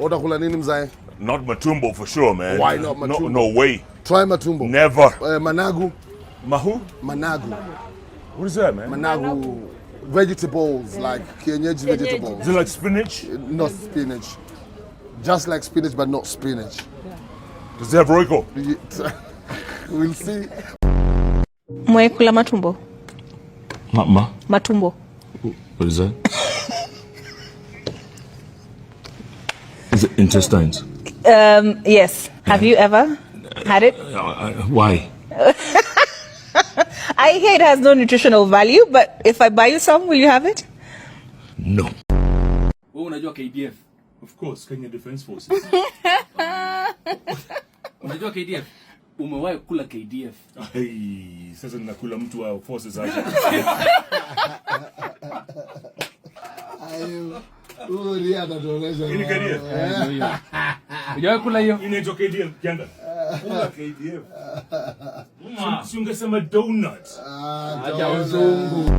Utakula nini mzae? Not matumbo for sure, man. Why not matumbo? No way. Try matumbo. Never. Managu. Mahu? Managu. What is that, man? Managu. Vegetables, like kienyeji vegetables. Is it like spinach? Not spinach. Just like spinach, but not spinach. Does it have roiko? We'll see. Mwekula matumbo? Matumbo. What is that? Is it intestines? Yes. Have you ever had it? Why? I hear it has no nutritional value, but if I buy you some, will you have it? No. Wewe unajua KDF? Of course, Kenya Defense Forces. Unajua KDF? Umewahi kula KDF? Hey, sasa ninakula mtu wa forces aje. Ayo. Uri anatoleza. Ini KDF. Unajua kula hiyo? Inaitwa KDF kianda. Kula KDF. Si ungesema donut. Aja wazungu.